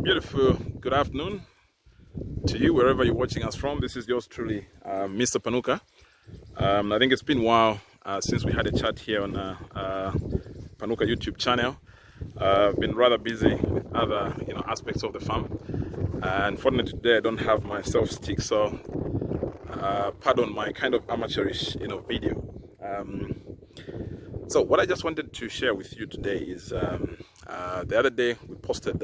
Beautiful good afternoon to you wherever you're watching us from. This is yours truly, Mr. Panuka. I think it's been a while since we had a chat here on Panuka YouTube channel. I've been rather busy with other aspects of the farm. Unfortunately today I don't have my self stick, so pardon my kind of amateurish video. So what I just wanted to share with you today is the other day we posted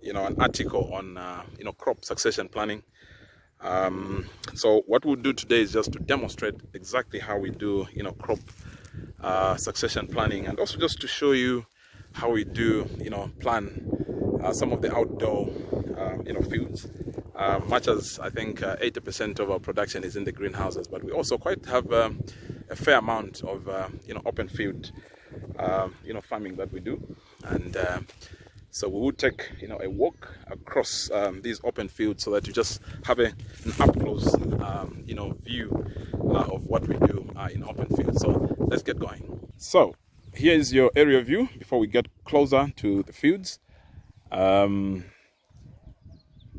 an article on crop succession planning. So what we'll do today is just to demonstrate exactly how we do crop succession planning, and also just to show you how we do plan some of the outdoor fields. Much as I think 80% of our production is in the greenhouses, but we also quite have a fair amount of open field farming that we do. And so we will take a walk across these open fields so that you just have an up close view of what we do in open fields. So let's get going. So here is your area view before we get closer to the fields.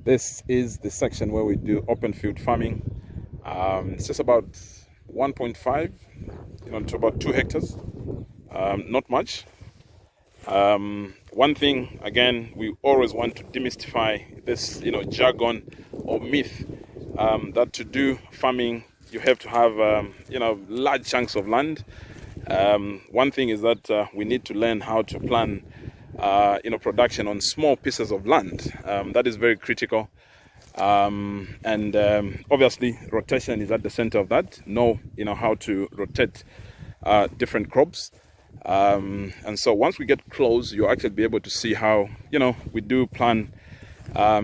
This is the section where we do open field farming. It's just about 1.5 to about 2 hectares. Not much. One thing, again, we always want to demystify this jargon or myth that to do farming you have to have large chunks of land. One thing is that we need to learn how to plan production on small pieces of land. That is very critical. Obviously rotation is at the center of that. Know how to rotate different crops. And so once we get close, you'll actually be able to see how we do plan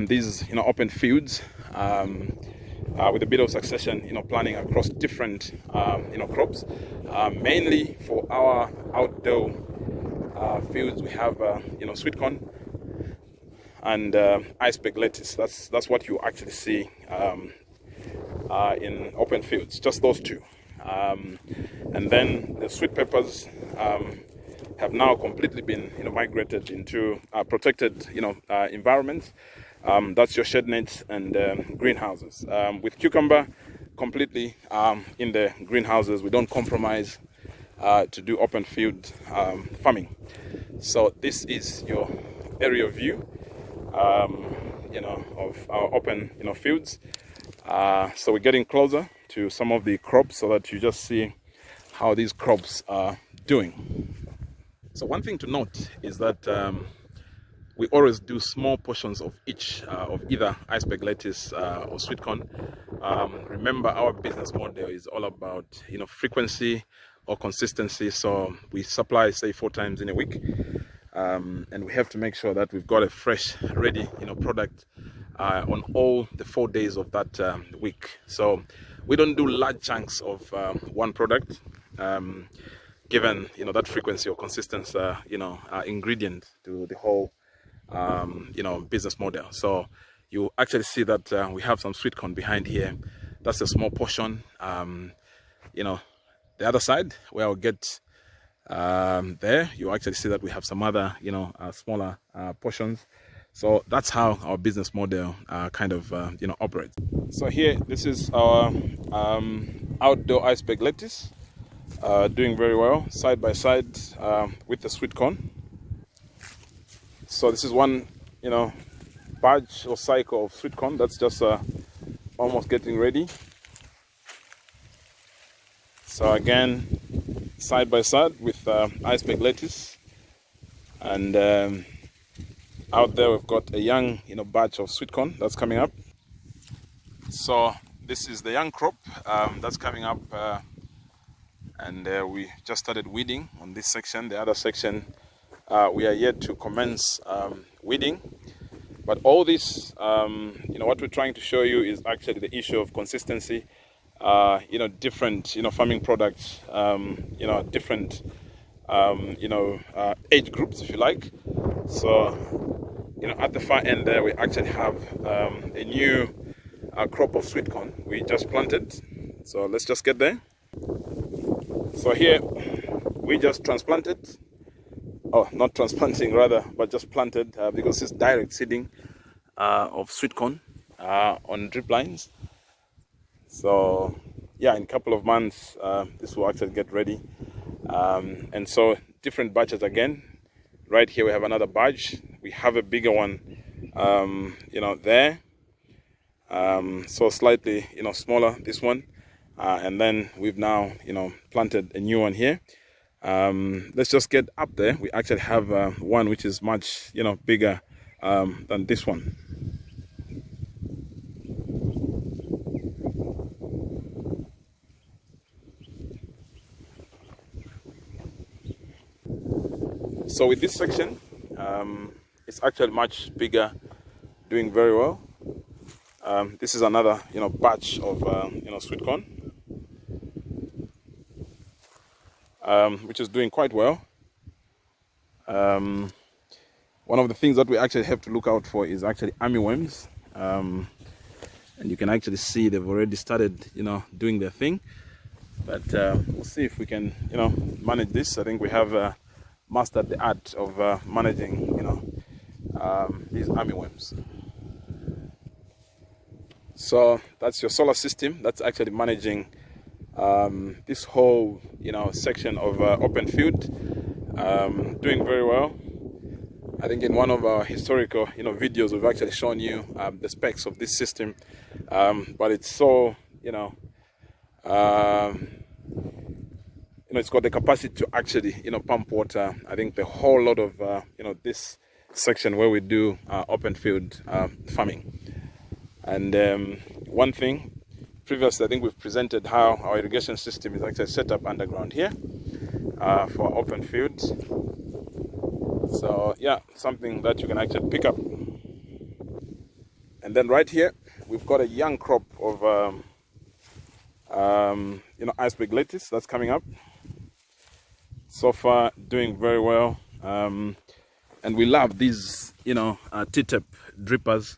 these open fields with a bit of succession planning across different crops. Mainly for our outdoor fields, we have sweet corn and iceberg lettuce. That's what you actually see in open fields, just those two. And then the sweet peppers have now completely been migrated into protected environments. That's your shade nets and greenhouses. With cucumber, completely in the greenhouses. We don't compromise to do open field farming. So this is your area view of our open fields. So we're getting closer to some of the crops so that you just see how these crops are doing. So one thing to note is that we always do small portions of each of either iceberg lettuce or sweet corn. Remember, our business model is all about frequency or consistency. So we supply, say, 4 times in a week, and we have to make sure that we've got a fresh, ready product on all the 4 days of that week. So we don't do large chunks of one product, given that frequency or consistency ingredient to the whole business model. So you actually see that we have some sweet corn behind here. That's a small portion. The other side where I'll get there, you actually see that we have some other smaller portions. So that's how our business model kind of operates. So here, this is our outdoor iceberg lettuce, doing very well side by side with the sweet corn. So this is one batch or cycle of sweet corn that's just almost getting ready. So again, side by side with iceberg lettuce, and out there we've got a young batch of sweet corn that's coming up. So this is the young crop that's coming up, and we just started weeding on this section. The other section we are yet to commence weeding. But all this, what we're trying to show you is actually the issue of consistency. Different farming products, different age groups, if you like. So at the far end there we actually have a new crop of sweet corn we just planted. So let's just get there. So here we just transplanted oh, not transplanting rather, but just planted because it's direct seeding of sweet corn on drip lines. So yeah, in a couple of months this will actually get ready, and so different batches again. Right here we have another batch. We have a bigger one there, so slightly smaller, this one, and then we've now planted a new one here. Let's just get up there. We actually have one which is much bigger than this one. So with this section, it's actually much bigger, doing very well. This is another batch of sweet corn, which is doing quite well. One of the things that we actually have to look out for is actually armyworms, and you can actually see they've already started doing their thing. But we'll see if we can manage this. I think we have mastered the art of managing these armyworms. So that's your solar system. That's actually managing this whole section of open field, doing very well. I think in one of our historical videos we've actually shown you the specs of this system, but it's so it's got the capacity to actually pump water. I think the whole lot of this section where we do open field farming. And one thing, previously I think we've presented how our irrigation system is actually set up underground here for open field. So yeah, something that you can actually pick up. And then right here we've got a young crop of iceberg lettuce that's coming up. So far doing very well, and we love these T-tap drippers.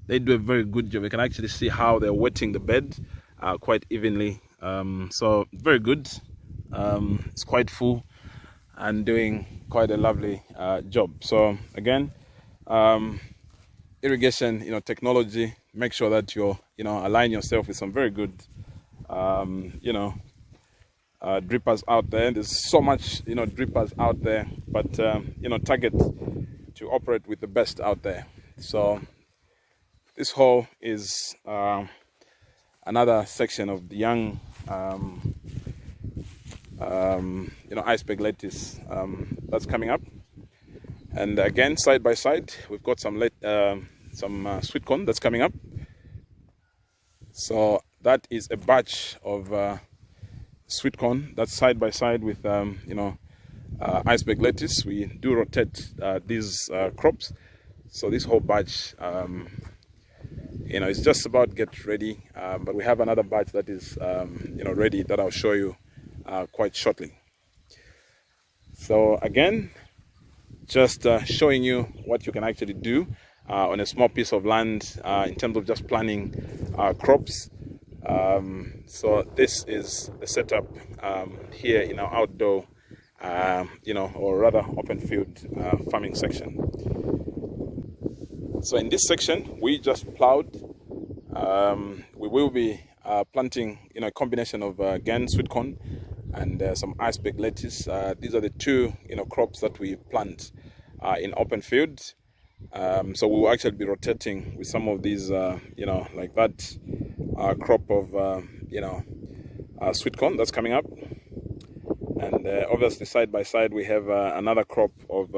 They do a very good job. You can actually see how they're wetting the bed quite evenly, so very good. It's quite full and doing quite a lovely job. So again, irrigation technology, make sure that you're align yourself with some very good drippers out there. There's so much drippers out there, but target to operate with the best out there. So this hole is another section of the young iceberg lettuce that's coming up. And again, side by side we've got some sweet corn that's coming up. So that is a batch of sweet corn that's side by side with iceberg lettuce. We do rotate these crops, so this whole batch it's just about get ready, but we have another batch that is ready, that I'll show you quite shortly. So again, just showing you what you can actually do on a small piece of land in terms of just planting crops. So this is the setup here in our outdoor or rather open field farming section. So in this section we just plowed. We will be planting a combination of again sweet corn and some iceberg lettuce. These are the two crops that we plant in open field. So we will actually be rotating with some of these like that crop of sweet corn that's coming up, and obviously side by side we have another crop of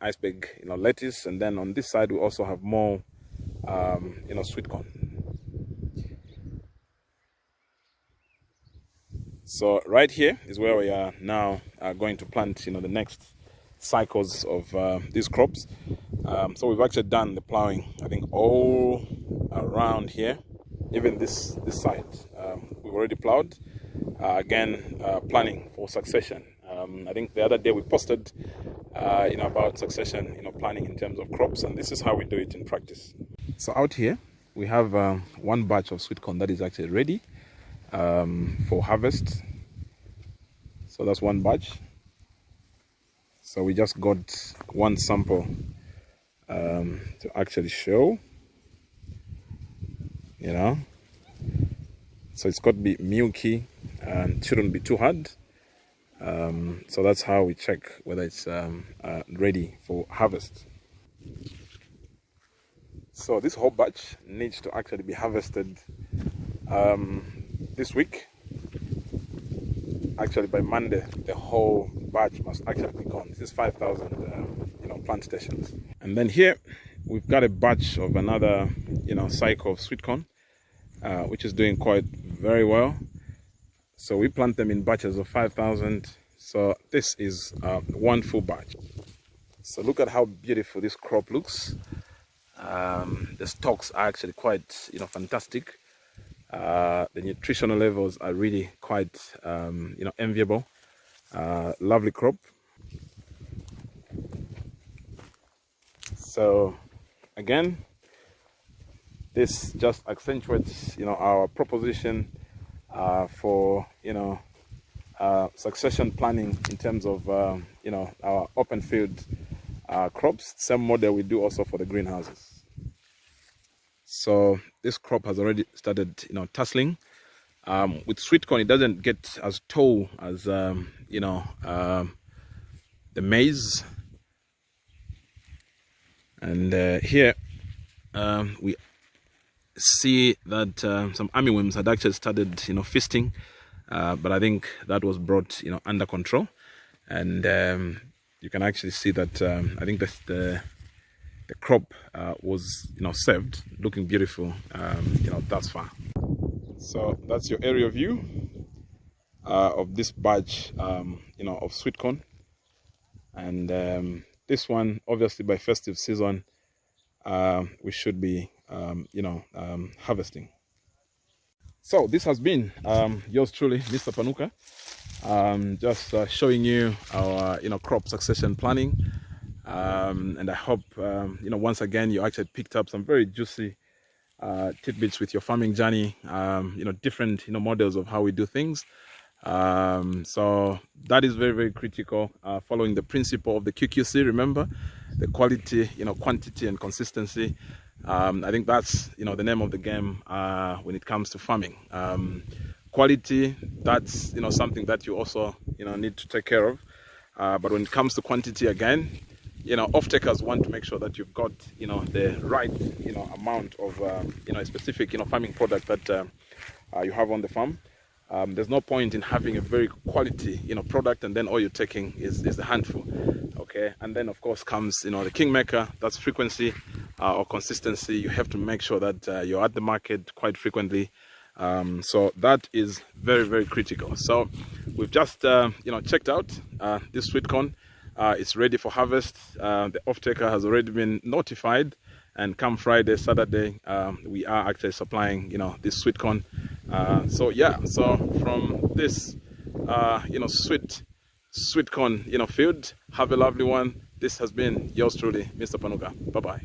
iceberg lettuce, and then on this side we also have more sweet corn. So right here is where we are now going to plant the next cycles of these crops. So we've actually done the plowing, I think, all around here, even this side. We've already plowed. Again, planning for succession. I think the other day we posted about succession planning in terms of crops, and this is how we do it in practice. So out here we have one batch of sweet corn that is actually ready for harvest. So that's one batch. So we just got one sample to actually show, you know. So it's got to be milky and shouldn't be too hard. So that's how we check whether it's ready for harvest. So this whole batch needs to actually be harvested this week. Actually, by Monday, the whole batch must actually be gone. This is 5,000, plant stations. And then here, we've got a batch of another, cycle of sweet corn, which is doing quite very well. So we plant them in batches of 5,000. So this is one full batch. So look at how beautiful this crop looks. The stalks are actually quite, fantastic. The nutritional levels are really quite, enviable. Lovely crop. So again, this just accentuates, our proposition for, succession planning in terms of, our open field crops. Same model we do also for the greenhouses. So this crop has already started, tasseling. With sweet corn, it doesn't get as tall as, the maize. And here we see that some armyworms had actually started, feasting. But I think that was brought, under control. And you can actually see that I think the crop was, saved, looking beautiful, thus far. So that's your aerial view of this batch, of sweet corn. And this one, obviously, by festive season, we should be, harvesting. So this has been yours truly, Mr. Panuka, just showing you our, crop succession planning. And I hope, once again, you actually picked up some very juicy tidbits with your farming journey, different, models of how we do things. So that is very, very critical, following the principle of the QQC, remember, the quality, quantity and consistency. I think that's, the name of the game when it comes to farming. Quality, that's, something that you also, need to take care of. But when it comes to quantity, again, off-takers want to make sure that you've got, the right, amount of, a specific, farming product that you have on the farm. There's no point in having a very quality, product, and then all you're taking is a handful. Okay, and then of course comes, the kingmaker. That's frequency or consistency. You have to make sure that you're at the market quite frequently. So that is very, very critical. So we've just, checked out this sweet corn. It's ready for harvest. The off-taker has already been notified, and come Friday, Saturday, we are actually supplying, this sweet corn. So yeah, so from this, sweet corn, field, have a lovely one. This has been yours truly, Mr. Panuka. Bye-bye.